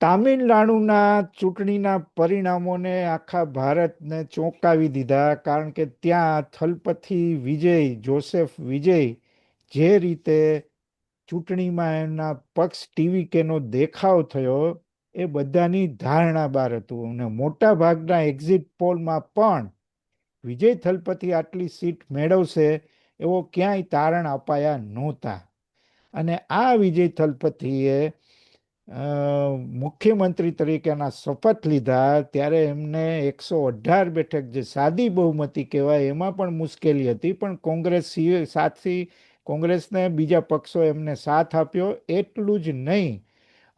તામિલનાડુના ચૂંટણીના પરિણામોને આખા ભારતને ચોંકાવી દીધા, કારણ કે ત્યાં થલપતિ વિજય, જોસેફ વિજય, જે રીતે ચૂંટણીમાં એમના પક્ષ ટીવીકેનો દેખાવ થયો એ બધાની ધારણા બહાર હતું. અને મોટા ભાગના એક્ઝિટ પોલમાં પણ વિજય થલપતિ આટલી સીટ મેળવશે એવો ક્યાંય તારણ અપાયા નહોતા. અને આ વિજય થલપતિએ અ, મુખ્યમંત્રી તરીકેના શપથ લીધા ત્યારે એમને 118 બેઠક, જે સાદી બહુમતી કહેવાય, એમાં પણ મુશ્કેલી હતી, પણ સાથી કોંગ્રેસને બીજા પક્ષો એમને સાથ આપ્યો. એટલું જ નહીં,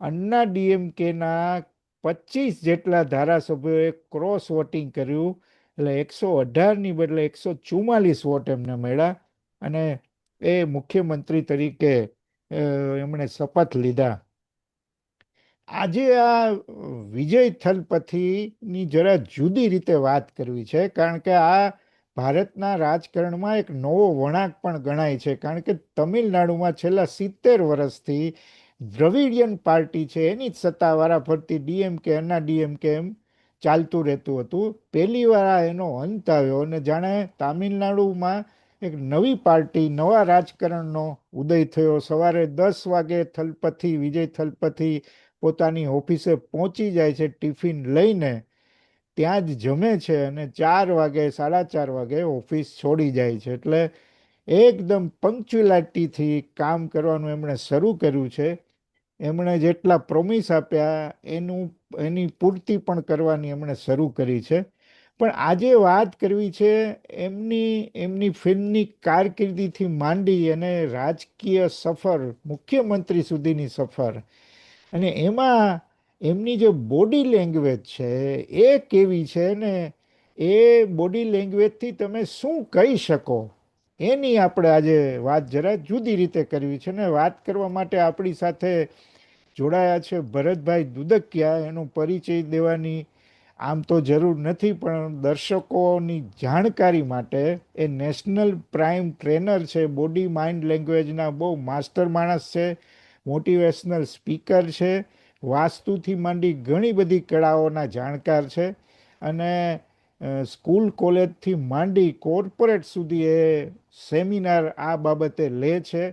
અન્ના ડીએમકેના 25 જેટલા ધારાસભ્યોએ ક્રોસ વોટિંગ કર્યું, એટલે 118ની બદલે 144 વોટ એમને મળ્યા અને એ મુખ્યમંત્રી તરીકે એમણે શપથ લીધા. આજે આ વિજય થલપતિની જરા જુદી રીતે વાત કરવી છે, કારણ કે આ ભારતના રાજકારણમાં એક નવો વળાંક પણ ગણાય છે. કારણ કે તમિલનાડુમાં છેલ્લા 70 વર્ષથી દ્રવિડિયન પાર્ટી છે એની જ સત્તા વારાફરતી ડીએમકે, અન્ના ડીએમકે એમ ચાલતું રહેતું હતું. પહેલી વાર એનો અંત આવ્યો અને જાણે તામિલનાડુમાં એક નવી પાર્ટી, નવા રાજકારણનો ઉદય થયો. સવારે 10 વાગે વિજય થલપતિ પોતાની ઓફિસે પહોંચી જાય છે ટિફિન લઈને, ત્યાં જ જમે છે અને 4 વાગે, 4:30 વાગે ઓફિસ છોડી જાય છે. એટલે એકદમ પંક્ચ્યુઆલિટીથી કામ કરવાનું એમણે શરૂ કર્યું છે. એમણે જેટલા પ્રોમિસ આપ્યા એની પૂર્તિ પણ કરવાની એમણે શરૂ કરી છે. પણ આજે વાત કરવી છે એમની ફિલ્મની કારકિર્દીથી માંડી અને રાજકીય સફર, મુખ્યમંત્રી સુધીની સફર. અને એમાં એમની જે બોડી લેંગ્વેજ છે એ કેવી છે ને, એ બોડી લેંગ્વેજથી તમે શું કહી શકો, એની આપણે આજે વાત જરા જુદી રીતે કરવી છે. ને વાત કરવા માટે આપણી સાથે જોડાયા છે ભરતભાઈ દુદકિયા. એનો પરિચય દેવાની આમ તો જરૂર નથી, પણ દર્શકોની જાણકારી માટે એ નેશનલ પ્રાઇમ ટ્રેનર છે, બોડી માઇન્ડ લેંગ્વેજના બહુ માસ્ટર માણસ છે, મોટિવેશનલ સ્પીકર છે, વાસ્તુથી માંડી ઘણી બધી કળાઓના જાણકાર છે. અને સ્કૂલ કોલેજથી માંડી કોર્પોરેટ સુધી એ સેમિનાર આ બાબતે લે છે.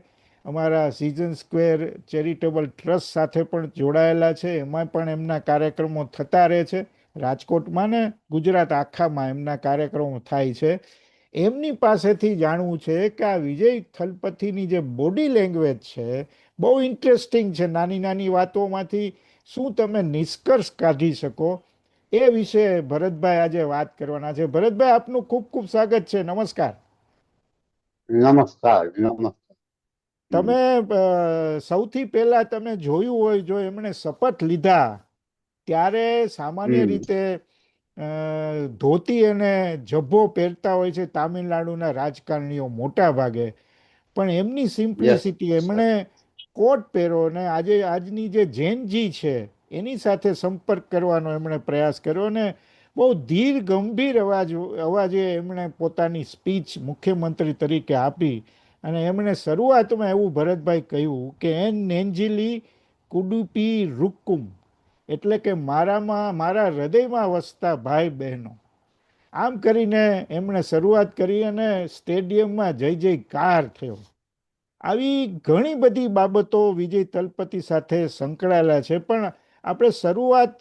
અમારા સિઝન સ્ક્વેર ચેરિટેબલ ટ્રસ્ટ સાથે પણ જોડાયેલા છે, એમાં પણ એમના કાર્યક્રમો થતા રહે છે. રાજકોટમાં ને ગુજરાત આખામાં એમના કાર્યક્રમો થાય છે. એમની પાસેથી જાણવું છે કે આ વિજય થલપતિની જે બોડી લેંગ્વેજ છે બહુ ઇન્ટરેસ્ટિંગ છે. નાની નાની વાતોમાંથી શું તમે નિષ્કર્ષ કાઢી શકો, એ વિશે ભરતભાઈ આજે વાત કરવાના છે. ભરતભાઈ, આપનું ખૂબ ખૂબ સ્વાગત છે. નમસ્કાર. નમસ્કાર, નમસ્કાર. હમ. તમે સૌથી પહેલા તમે જોયું હોય, જો એમણે શપથ લીધા ત્યારે સામાન્ય હમ. રીતે ધોતી અને જભ્ભો પહેરતા હોય છે તામિલનાડુના રાજકારણીઓ મોટા ભાગે. પણ એમની યસ, સિમ્પ્લિસિટી, સર. એમણે કોટ પહેરો ને આજની જે જેનજી છે એની સાથે સંપર્ક કરવાનો એમણે પ્રયાસ કર્યો ને બહુ ધીર ગંભીર અવાજે એમણે પોતાની સ્પીચ મુખ્યમંત્રી તરીકે આપી. અને એમણે શરૂઆતમાં એવું ભરતભાઈ કહ્યું કે એન નેન્જિલી કુડુપી રૂક્કુમ, એટલે કે મારા હૃદયમાં વસતા ભાઈ બહેનો. આમ કરીને એમણે શરૂઆત કરી અને સ્ટેડિયમમાં જય જયકાર થયો. આવી ઘણી બધી બાબતો વિજય તલપતિ સાથે સંકળાયેલા છે. પણ આપણે શરૂઆત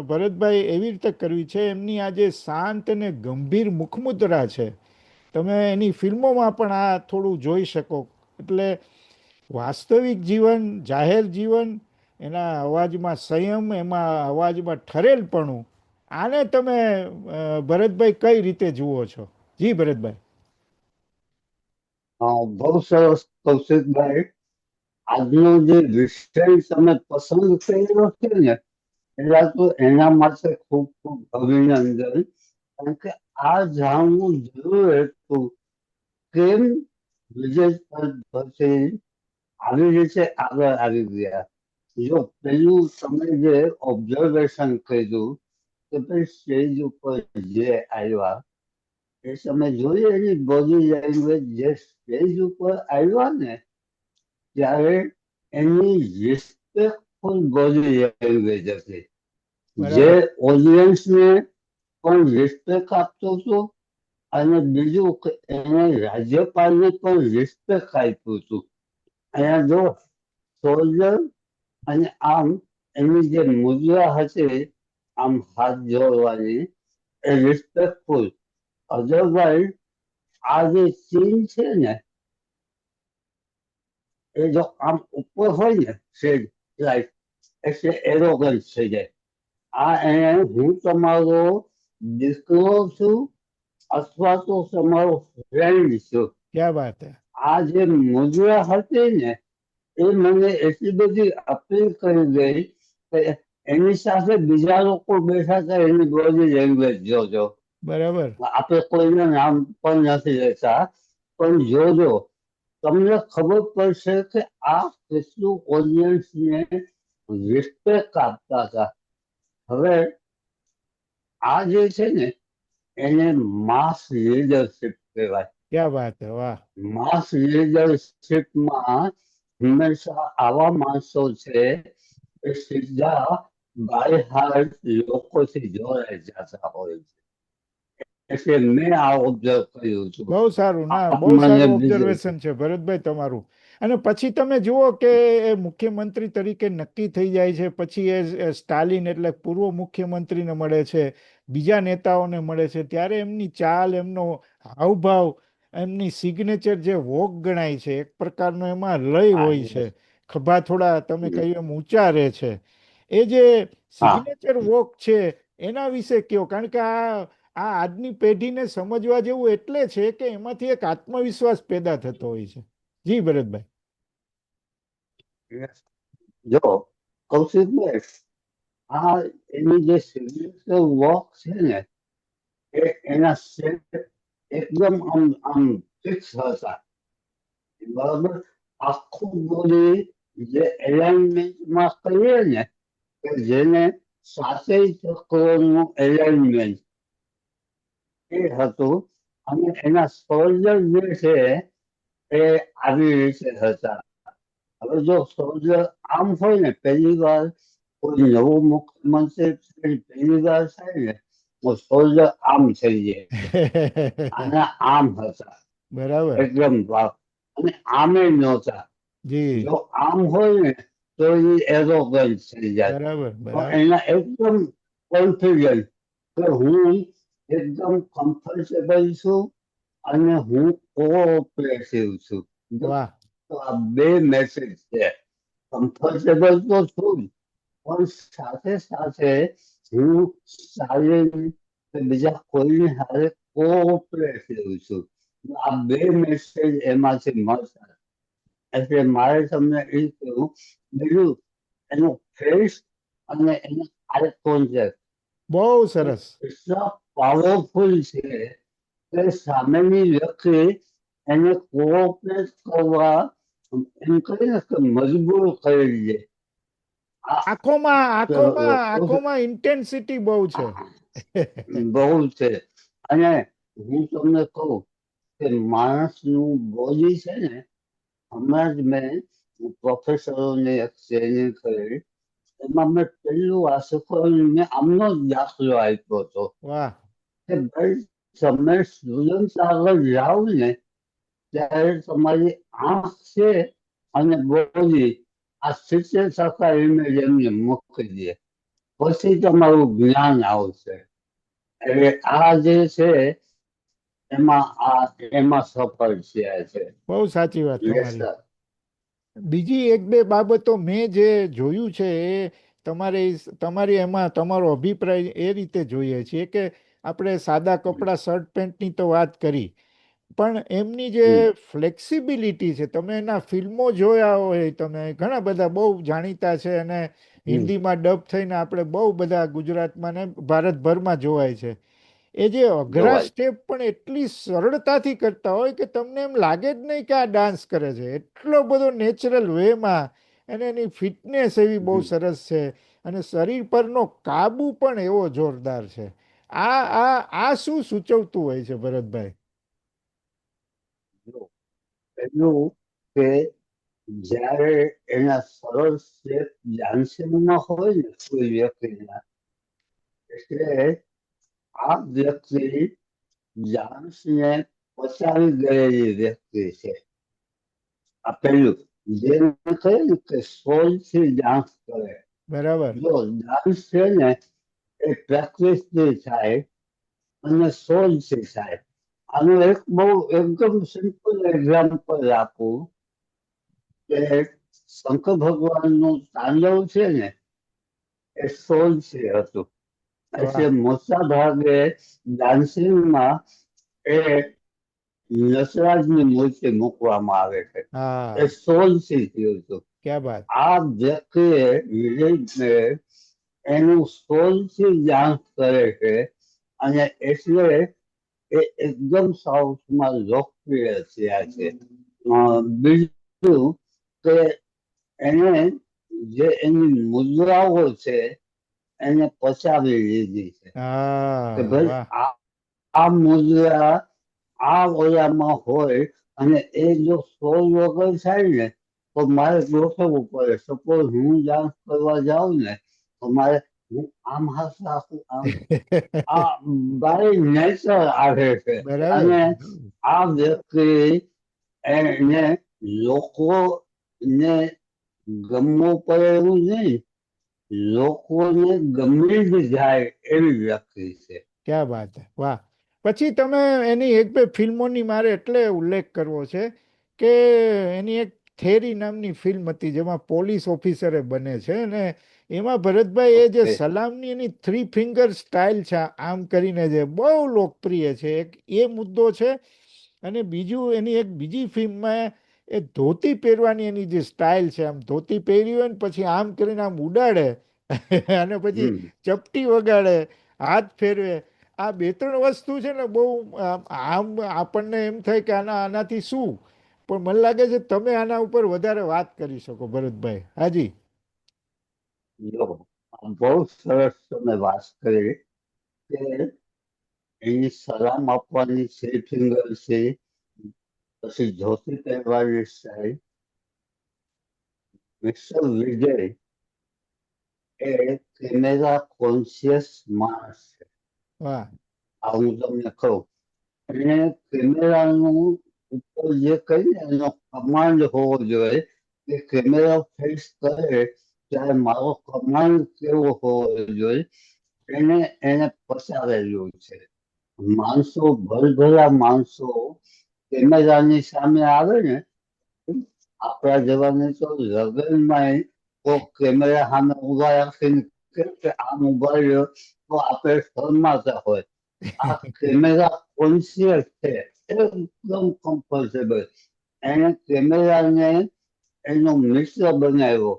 ભરતભાઈ એવી રીતે કરવી છે, એમની આજે શાંત અને ગંભીર મુખમુદ્રા છે. તમે એની ફિલ્મોમાં પણ આ થોડું જોઈ શકો. એટલે વાસ્તવિક જીવન, જાહેર જીવન, એના અવાજમાં સંયમ, એમાં અવાજમાં ઠરેલપણું, આને તમે ભરતભાઈ કઈ રીતે જુઓ છો? જી ભરતભાઈ. બહુ સરસ, કૌશિકભાઈ. આજનો જે વિષય તમે પસંદ કર્યો છે ને, એટલે તો એના માટે ખૂબ ખૂબ અભિનંદન. કારણ કે આ જાણવું જરૂર હતું કેમ વિજય પછી આવી રીતે આગળ આવી ગયા. જો પેલું તમે જે ઓબ્ઝર્વેશન કર્યું કે ભાઈ સ્ટેજ ઉપર જે આવ્યા, એ તમે જોઈએ એની બોડી લેંગ્વેજ, જે સ્ટેજ ઉપર આવ્યા ને ત્યારે એની રિસ્પેક્ટ પાવરફુલ બોડી લેંગ્વેજ હતી, જે બરાબર. ઓડિયન્સને પણ રિસ્પેક્ટ આપતું હતું, અને બીજું કે એને રાજ્યપાલને પણ રિસ્પેક્ટ આપ્યું હતું. અહીંયા જો સોલ્જર અને આમ એની જે મુદ્રા હતી, આમ હાથ જોડવાની, એ રિસ્પેક્ટફુલ. અધરવાઇઝ આ જે સીન છે ને, એ જો આમ ઉપર હોય ને સેજ લાઈક, એટલે એરોગન્સ થઈ જાય. આ એને હું તમારો દીકરો છું અથવા તો તમારો ફ્રેન્ડ છું, ક્યા બાત હે. આ જે મુદ્રા હતી ને, એ મને એટલી બધી અપીલ કરી ગઈ કે એની સાથે બીજા લોકો બેઠા હતા, એની બોડી લેંગ્વેજ જોજો. બરાબર. આપણે કોઈને નામ પણ નથી લેતા, પણ જોજો, તમને ખબર પડશે કે આ કેટલું ઓડિયન્સને રિસ્પેક્ટ આપતા હતા. હવે આ જે છે ને, એને માસ લીડરશિપ કહેવાય. ક્યા બાત હે. વાહ. માસ લીડરશિપમાં હંમેશા આવા માણસો છે એ સીધા બાય હાર્ટ લોકોથી જોડાઈ જતા હોય છે. એટલે મેં આ ઓબ્ઝર્વ કર્યું હતું. બહુ સારું. ના, આપ બહુ મને સારું બીજું ઓબ્ઝર્વેશન છે ભરતભાઈ તમારું. અને પછી તમે જુઓ કે એ મુખ્યમંત્રી તરીકે નક્કી થઈ જાય છે, પછી એ સ્ટાલિન એટલે પૂર્વ મુખ્યમંત્રીને મળે છે, બીજા નેતાઓને મળે છે, ત્યારે એમની ચાલ, એમનો હાવભાવ, એમની સિગ્નેચર જે વોક ગણાય છે, એક પ્રકારનો એમાં લય હા હોય છે, yes. ખભા થોડા તમે કહ્યું એમ ઊંચા રહે છે. એ જે હા સિગ્નેચર વોક છે, એના વિશે કયો, કારણ કે આ આજની પેઢીને સમજવા જેવું એટલે છે કે એમાંથી એક આત્મવિશ્વાસ પેદા થતો હોય છે. જી ભરતભાઈ. yes. જો કૌશિકભાઈ, આ એની જે સિગ્નેચર વોક છે ને, એ એના સ્ટેપ એકદમ આમ આમ ફિક્સ હતા, બરાબર. આખું બોડી જે એલાઇનમેન્ટમાં કહીએ ને, કે જેને સાતેય ચક્રનું એલાઇનમેન્ટ એ હતું, અને એના શોલ્ડર જે છે એ આવી રીતે હતા. હવે જો શોલ્ડર આમ હોય ને, પહેલી વાર કોઈ નવું મુખ્યમંત્રી પહેલી વાર થાય ને, તો શોલ્ડર આમ થઈ જાય. આના આમ હતા, બરાબર. એકદમ વાવ. અને આમે નહોતા. જી. જો આમ હોય ને, તો એ એરોગન્સ થઈ જાય. બરાબર. તો બરાબર. એના એકદમ કોન્ફિડન્ટ કે હું એકદમ કમ્ફર્ટેબલ છું, અને હું કોઓપરેટિવ છું. જો વાહ. તો આ બે મેસેજ છે. કમ્ફર્ટેબલ તો છું જ, પણ સાથે સાથે હું સારી બીજા કોઈની હારે કોઓપરેટિવ છું. આ બે મેસેજ એમાંથી મળતા. એટલે મારે તમને એ કહેવું, બીજું એનો ફેસ અને એનો આઈ કોન્ટેક્ટ બહુ સરસ. એટલા પાવરફુલ છે કે સામેની વ્યક્તિ એને કોઓપરેટ કરવા એમ કહીને કે મજબૂર કરી દે. આ આંખોમાં ઇન્ટેન્સિટી બહુ છે. બહુ છે. અને હું તમને કહું કે માણસનું બોડી છે ને, હમણાં જ મેં પ્રોફેસરોને એક ટ્રેનિંગ કરી, એમાં મેં પેલું આ શીખવાડ્યું, આમનો જ દાખલો આપ્યો હતો વાહ. કે ભાઈ, તમે સ્ટુડન્ટ આગળ જાઓ ને, ત્યારે તમારી આંખ છે અને બોડી, આ 70% ઇમેજ એમને મૂકી દે, પછી તમારું જ્ઞાન આવશે. એટલે આ જે છે, એમાં સફળ થયા છે. બહુ સાચી વાત યસ તમારી. સર. બીજી એક બે બાબતો મેં જે જોયું છે એ તમારી એમાં તમારો અભિપ્રાય એ રીતે જોઈએ છીએ કે આપણે સાદા કપડાં શર્ટ પેન્ટની તો વાત કરી, પણ એમની જે હમ, ફ્લેક્સિબિલિટી છે, તમે એના ફિલ્મો જોયા હોય, તમે ઘણા બધા બહુ જાણીતા છે, અને હમ, હિન્દીમાં ડબ થઈને આપણે બહુ બધા ગુજરાતમાં ને ભારતભરમાં જોવાય છે. એ જે અઘરા જોવાય. સ્ટેપ પણ એટલી સરળતાથી કરતા હોય કે તમને એમ લાગે જ નહીં કે આ ડાન્સ કરે છે, એટલો બધો નેચરલ વેમાં. અને એની ફિટનેસ એવી બહુ હમ, સરસ છે, અને શરીર પરનો કાબુ પણ એવો જોરદાર છે. આ શું સૂચવતું હોય છે ભરતભાઈ? જો, પેલું કે જ્યારે એના સરળ સ્ટેપ ડાન્સિંગમાં હોય ને કોઈ વ્યક્તિના, એટલે આ વ્યક્તિ ડાન્સને પચાવી ગયેલી વ્યક્તિ છે. આ પેલું જેને કહ્યું ને કે સોલથી ડાન્સ કરે. બરાબર. જો ડાન્સ છે ને એ પ્રેક્ટિસથી થાય અને સોલથી થાય. આનું એક બહુ એકદમ સિમ્પલ એક્ઝામ્પલ આપું કે શંકર ભગવાનનું તાંડવ છે ને એ સોલથી હતું. એટલે વાહ. મોટા ભાગે ડાન્સિંગમાં એ નટરાજની મૂર્તિ મૂકવામાં આવે છે. એ હા, સોલથી થયું હતું. ક્યા બાત. આ વ્યક્તિએ વિલેજને એનું સોલથી ડાન્સ કરે છે અને એટલે એ એકદમ સાઉથમાં લોકપ્રિય થયા છે. બીજું કે એને જે એની મુદ્રાઓ છે એને પચાવી લીધી છે કે હા, ભાઈ વાહ. આ મુદ્રા આ ઓલામાં હોય અને એ જો સોળ વગર થાય ને તો મારે ગોઠવવું પડે. સપોઝ હું ડાન્સ કરવા જાઉં ને તો મારે હું આમ હાથ રાખું આમ આ બાય નેચર આવે છે. બરાબર. અને આ વ્યક્તિ એને લોકોને ગમવું પડે એવું નહીં, લોકોને ગમી જ જાય એવી વ્યક્તિ છે. ક્યા બાત હે, વાહ. પછી તમે એની એક બે ફિલ્મોની મારે એટલે ઉલ્લેખ કરવો છે કે એની એક થેરી નામની ફિલ્મ હતી જેમાં પોલીસ ઓફિસરે બને છે અને એમાં ભરતભાઈ એ જે ઓકે. સલામની એની થ્રી ફિંગર સ્ટાઇલ છે આમ કરીને જે બહુ લોકપ્રિય છે, એક એ મુદ્દો છે. અને બીજું એની એક બીજી ફિલ્મમાં એ ધોતી પહેરવાની એની જે સ્ટાઇલ છે, આમ ધોતી પહેરી હોય ને પછી આમ કરીને આમ ઉડાડે અને પછી હમ ચપટી વગાડે, હાથ ફેરવે. આ બે ત્રણ વસ્તુ છે ને બહુ આમ આપણને એમ થાય કે આનાથી શું, પણ મને લાગે છે તમે આના ઉપર વધારે વાત કરી શકો ભરતભાઈ. હાજી. જો બહુ સરસ તમે વાત કરી કે એની સલામ આપવાની છે ફિંગર છે, પછી ધોતી પહેરવાની સ્ટાઇલ. મિસ્ટર વિજય એ કેમેરા કોન્શિયસ માણસ છે. વાહ. આ હું તમને કહું. એને કેમેરાનું ઉપર જે કહીએ એનો કમાન્ડ હોવો જોઈએ કે કેમેરા ફેસ કરે ત્યારે મારો કમાન્ડ કેવો હોવો જોઈએ એને એને પસારેલું છે. માણસો ભલભલા માણસો કેમેરાની સામે આવે ને, આપણા જેવાને તો લગનમાં કોક કેમેરા સામે ઉભા રાખીને કે આમ ઉભા રહ્યો તો આપણે શરમાતા હોય. આ કેમેરા કોન્શિયસ છે, એકદમ કમ્ફર્ટેબલ. એને કેમેરાને એનો મિત્ર બનાવ્યો.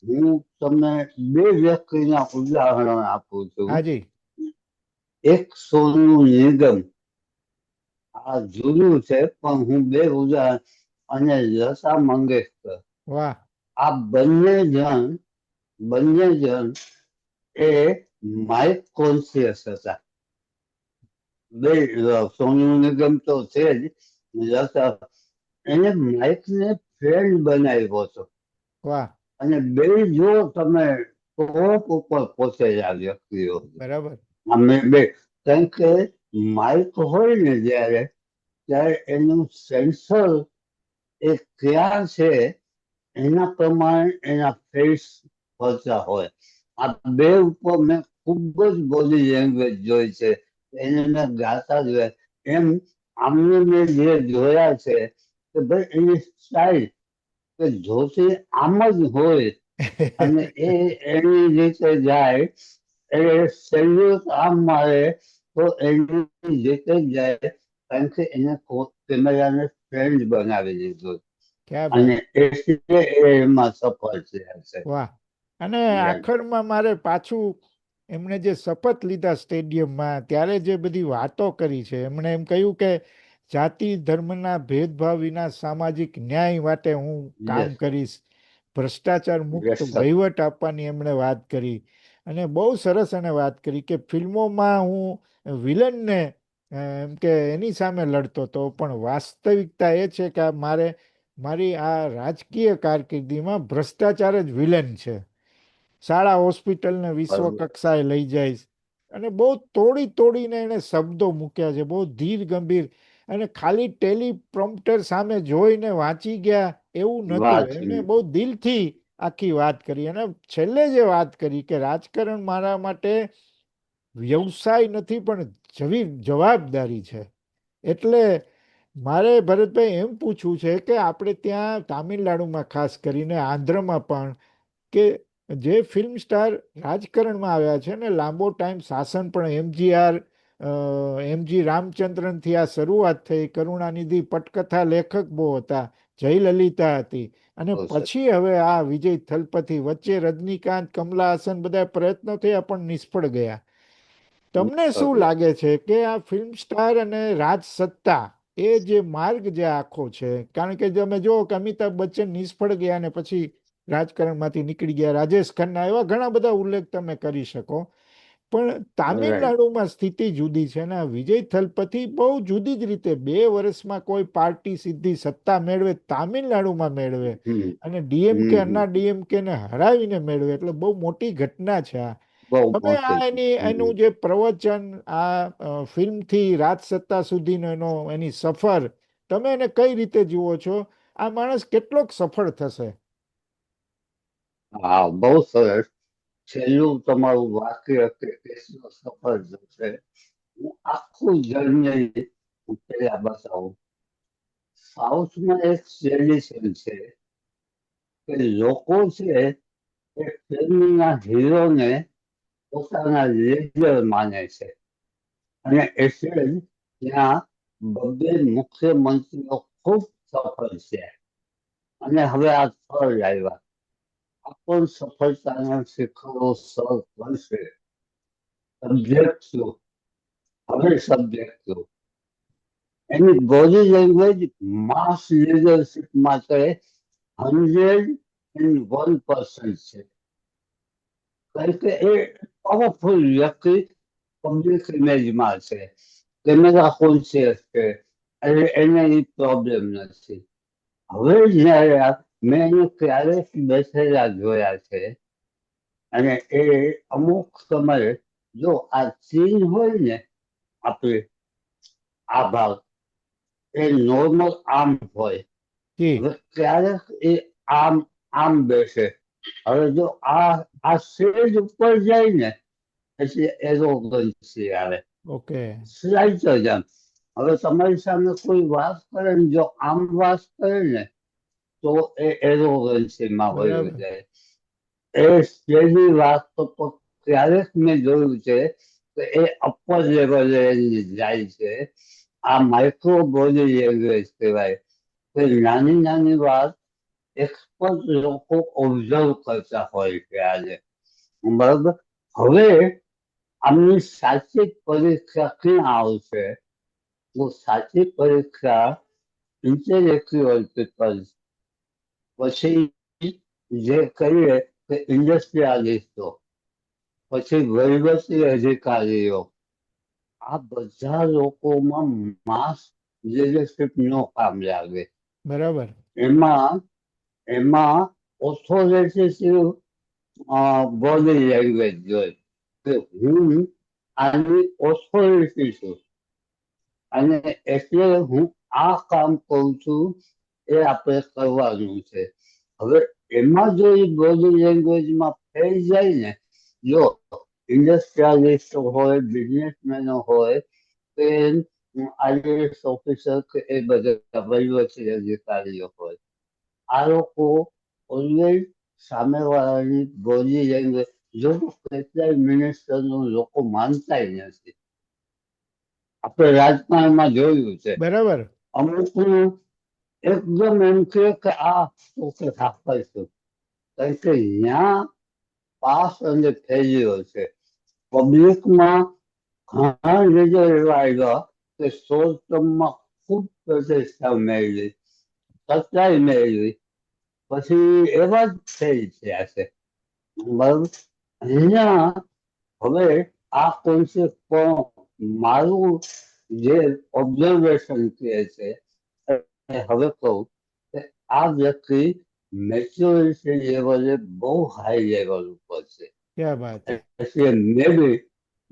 હું તમને બે વ્યક્તિના ઉદાહરણ આપું છું. હાજી. એક સોનુ નિગમ, આ જૂનું છે પણ હું બે ઉદાહરણ, અને લતા મંગેશકર. વાહ. આ બંને જણ એ માઇક કોન્શિયસ હતા. બે સોનુ નિગમ તો છે જ, લતા એને માઇકને ફ્રેન્ડ બનાવ્યો હતો. વાહ. અને બે જો તમે ટોપ ઉપર પહોંચેલા વ્યક્તિઓ. બરાબર. અમે બે, કારણ કે માઇક હોય ને ત્યારે એનું સેન્સર એ ક્યાં છે એના પ્રમાણે એના ફેસ ફરતા હોય. આ બે ઉપર મેં ખૂબ જ બોડી લેંગ્વેજ જોઈ છે. એને મેં ગાતા જોયા. એમ આમને મેં જે જોયા છે કે ભાઈ એની સ્ટાઇલ કે ધોતી આમ જ હોય અને એ એની રીતે જાય. એ સેલ્યુટ આમ મારે તો એની રીતે જ જાય, કારણ કે એને કેમેરાને ફ્રેન્ડ બનાવી દીધો ક્યા અને બાત. એટલે એ એમાં સફળ થયા છે. વાહ. અને યા. આખરમાં મારે પાછું એમણે જે શપથ લીધા સ્ટેડિયમમાં ત્યારે જે બધી વાતો કરી છે, એમણે એમ કહ્યું કે જાતિ ધર્મના ભેદભાવ વિના સામાજિક ન્યાય માટે હું કામ યસ કરીશ, ભ્રષ્ટાચાર મુક્ત યસ સર. વહીવટ આપવાની એમણે વાત કરી. અને બહુ સરસ એને વાત કરી કે ફિલ્મોમાં હું વિલનને એમ કે એની સામે લડતો હતો, પણ વાસ્તવિકતા એ છે કે આ મારે મારી આ રાજકીય કારકિર્દીમાં ભ્રષ્ટાચાર જ વિલેન છે. શાળા હોસ્પિટલને વિશ્વ બરોબર. કક્ષાએ લઈ જાય અને બહુ તોડી તોડીને એને શબ્દો મૂક્યા છે, બહુ ધીર ગંભીર, અને ખાલી ટેલિપ્રોમ્પ્ટર સામે જોઈને વાંચી ગયા એવું નહોતું. વાત એમણે બહુ દિલથી આખી વાત કરી, અને છેલ્લે જે વાત કરી કે રાજકારણ મારા માટે વ્યવસાય નથી પણ જવાબદારી છે. એટલે મારે ભરતભાઈ એમ પૂછવું છે કે આપણે ત્યાં તામિલનાડુમાં ખાસ કરીને આંધ્રમાં પણ, કે જે ફિલ્મ સ્ટાર રાજકારણમાં આવ્યા છે ને, લાંબો ટાઈમ શાસન પણ એમજી રામચંદ્રનથી આ શરૂઆત થઈ. કરુણાનિધિ પટકથા લેખક બહુ હતા, જયલલિતા હતી, અને પછી હવે આ વિજય થલપતિ, વચ્ચે રજનીકાંત, કમલા હસન, બધા પ્રયત્નો થયા પણ નિષ્ફળ ગયા. તમને શું લાગે છે કે આ ફિલ્મ સ્ટાર અને રાજસત્તા એ જે માર્ગ જે આખો છે, કારણ કે તમે જુઓ કે અમિતાભ બચ્ચન નિષ્ફળ ગયા ને પછી રાજકારણમાંથી નીકળી ગયા, રાજેશ ખન્ના, એવા ઘણા બધા ઉલ્લેખ તમે કરી શકો, પણ રાઈટ. તામિલનાડુમાં સ્થિતિ જુદી છે ને વિજય થલપતિ બહુ જુદી જ રીતે 2 વર્ષમાં કોઈ પાર્ટી સીધી સત્તા મેળવે, તામિલનાડુમાં મેળવે, હમ અને ડીએમકે હમ અન્ના ડીએમકેને હરાવીને મેળવે, એટલે બહુ મોટી ઘટના છે આ. બહુ તમે આ મોટી. એનું જે પ્રવચન, આ ફિલ્મથી રાજસત્તા સુધીનો એની સફર, તમે એને કઈ રીતે જુઓ છો? આ માણસ કેટલોક સફળ થશે? હા, બહુ સરસ. છેલ્લું તમારું વાક્ય કે કેસનો સફળ જશે. હું આખું જર્ની હું પેલા બતાવું. સાઉથમાં એક ટ્રેડિશન છે કે લોકો છે એ ફિલ્મના હીરોને પોતાના લીડર માને છે, અને એટલે જ ત્યાં બબ્બે મુખ્યમંત્રીઓ ખૂબ સફળ છે. અને હવે આ થર્ડ આવ્યા, આ પણ સફળતાના શિખરો સર કરશે. સબ્જેક્ટ શું? હવે સબ્જેક્ટ શું? એની બોડી લેંગ્વેજ માસ લીડરશિપ માટે 101% છે. કારણ કે એ પાવરફુલ વ્યક્તિ પબ્લિક ઇમેજમાં છે, કેમેરા કોન્શિયસ છે, એટલે એને એ પ્રોબ્લેમ નથી. હવે જયારે મેં એને ક્યારેક બેસેલા જોયા છે, અને એ અમુક સમયે જો આ ચીન હોય ને, આપણે આ ભાગ એ નોર્મલ આર્મ હોય. જી. હવે ક્યારેક એ આમ આમ બેસે. હવે જો આ સ્ટેજ ઉપર જાય ને એટલે એરોગન્સી આવે, ઓકે. સ્લાઇટ જ આમ. હવે તમારી સામે કોઈ વાત કરે ને, જો આમ વાત કરે ને તો એ એરોગન્સીમાં વયું બરાબર. જાય. એ સ્ટેજની વાત તો ક્યારેક મેં જોયું છે કે એ અપર લેવલે જાય છે. આ માઇક્રો બોડી લેંગ્વેજ કહેવાય કે નાની નાની વાત એક્સપર્ટ લોકો ઓબ્ઝર્વ કરતા હોય છે આજે. બરાબર. હવે આમની સાચી પરીક્ષા ક્યાં આવશે? તો સાચી પરીક્ષા ઇન્ટેલેક્ચ્યુઅલ પીપલ્સ, પછી જે કહીએ કે ઇન્ડસ્ટ્રીયાલિસ્ટો, પછી વહીવટી અધિકારીઓ, આ બધા લોકોમાં માસ લીડરશિપ નો કામ લાગે. બરાબર. એમાં એમાં ઓથોરિટેટિવ બોડી લેંગ્વેજ જોઈએ કે હું આની ઓથોરિટી છું, અને એટલે હું આ કામ કરું છું, એ આપણે કરવાનું છે. હવે એમાં જો એ બોડી લેંગ્વેજમાં ફેલ જાય ને, જો ઇન્ડસ્ટ્રીયાલિસ્ટ હોય, બિઝનેસમેનો હોય કે આઈએએસ ઓફિસર કે એ બધા વહીવટી અધિકારીઓ હોય, આ લોકો ઓલવેઝ સામેવાળાની બોડી લેંગ્વેજ, જો કેટલાય મિનિસ્ટરનું લોકો માનતા નથી. આપણે રાજકારણમાં જોયું છે બરાબર. અમુક એકદમ એમ કે આ ઓકે આપીશું, કારણ કે ત્યાં પાસ અને ફેલ્યો છે. પબ્લિકમાં ઘણા લીડર એવા આવ્યા કે શોર્ટ ટર્મમાં ખૂબ પ્રતિષ્ઠા મેળવી, સચ્ચાઈ મેળવી, પછી એવા જ ફેલ થયા છે. બરાબર. અહીંયા હવે આ કોન્સેપ્ટ પણ મારું જે ઓબ્ઝર્વેશન કહે છે, હવે કહું કે આ વ્યક્તિ મેચ્યોરિટી લેવલે બહુ હાઈ લેવલ ઉપર છે. ક્યા બાત હે. એટલે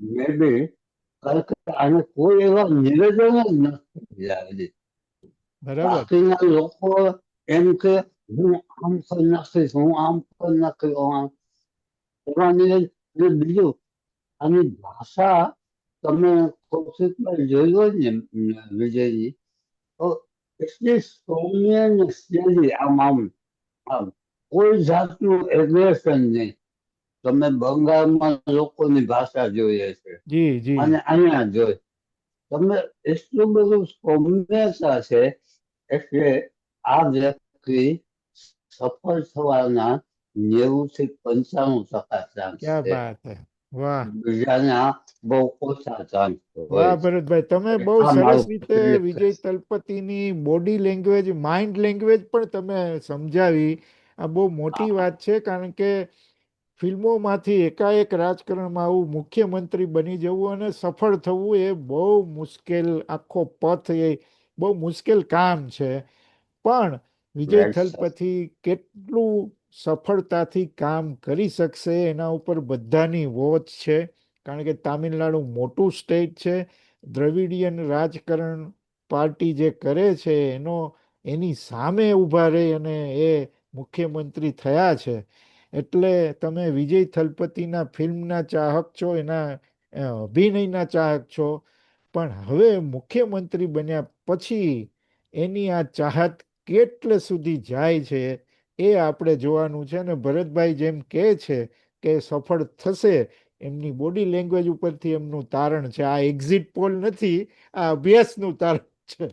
મે બી કારણ કે આને કોઈ એવા નિવેદન જ નથી કર્યા હજી. બરાબર. બાકીના લોકો એમ કે હું આમ કરી નાખીશ, હું આમ કરી નાખીશ, એવા નિવેદન. અને બીજું, આની ભાષા તમે કૌશિકભાઈ જોઈ હોય ને વિજયજી, તો એટલી સૌમ્ય ને સ્નેહી, આમ કોઈ જાતનું એગ્રેશન નહીં. તમે બંગાળમાં લોકોની ભાષા જોઈએ છે જી જી. અને અહીંયા જોઈ, તમે એટલું બધું સૌમ્યતા છે. એટલે આ વ્યક્તિ સફળ થવાના 90 થી 95% ચાન્સ ક્યા છે. બાત હે. વાહ. બીજાના બહુ ઓછા ચાન્સ વાહ હોય છે. ભરતભાઈ, તમે બહુ આ સરસ મારું રીતે વિજય પ્રિડિક્શન. તલપતિની બોડી લેંગ્વેજ, માઇન્ડ લેંગ્વેજ પણ તમે સમજાવી. આ બહુ મોટી વાત છે, કારણ કે ફિલ્મોમાંથી એકાએક રાજકારણમાં આવું મુખ્યમંત્રી બની જવું અને સફળ થવું એ બહુ મુશ્કેલ, આખો પથ એ બહુ મુશ્કેલ કામ છે. પણ વિજય થલપતિ કેટલું સફળતાથી કામ કરી શકશે એના ઉપર બધાની વોચ છે. કારણ કે તામિલનાડુ મોટું સ્ટેટ છે. દ્રવિડિયન રાજકારણ પાર્ટી જે કરે છે એની સામે ઊભા રહી અને એ મુખ્યમંત્રી થયા છે. એટલે તમે વિજય થલપતિના ફિલ્મના ચાહક છો, એના અભિનયના ચાહક છો, પણ હવે મુખ્યમંત્રી બન્યા પછી એની આ ચાહત કેટલે સુધી જાય છે એ આપણે જોવાનું છે. અને ભરતભાઈ જેમ કહે છે કે સફળ થશે, એમની બોડી લેંગ્વેજ ઉપરથી એમનું તારણ છે. આ એક્ઝિટ પોલ નથી, આ અભ્યાસનું તારણ છે.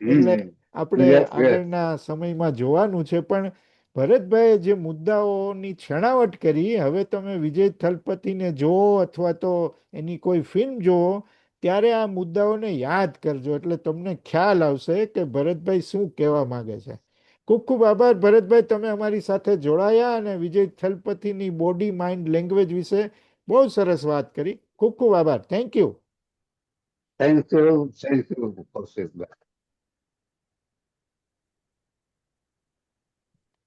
એટલે આપણે યસ યસ. આગળના સમયમાં જોવાનું છે. પણ ભરતભાઈએ જે મુદ્દાઓની છણાવટ કરી, હવે તમે વિજય થલપતિને જુઓ અથવા તો એની કોઈ ફિલ્મ જુઓ, ત્યારે આ મુદ્દાઓને યાદ કરજો, એટલે તમને ખ્યાલ આવશે કે ભરતભાઈ શું કહેવા માંગે છે. ખૂબ ખૂબ આભાર ભરતભાઈ, તમે અમારી સાથે જોડાયા અને વિજય થલપતિની બોડી માઇન્ડ લેંગ્વેજ વિશે બહુ સરસ વાત કરી. ખૂબ ખૂબ આભાર. Thank you. Thank you Kaushikbhai.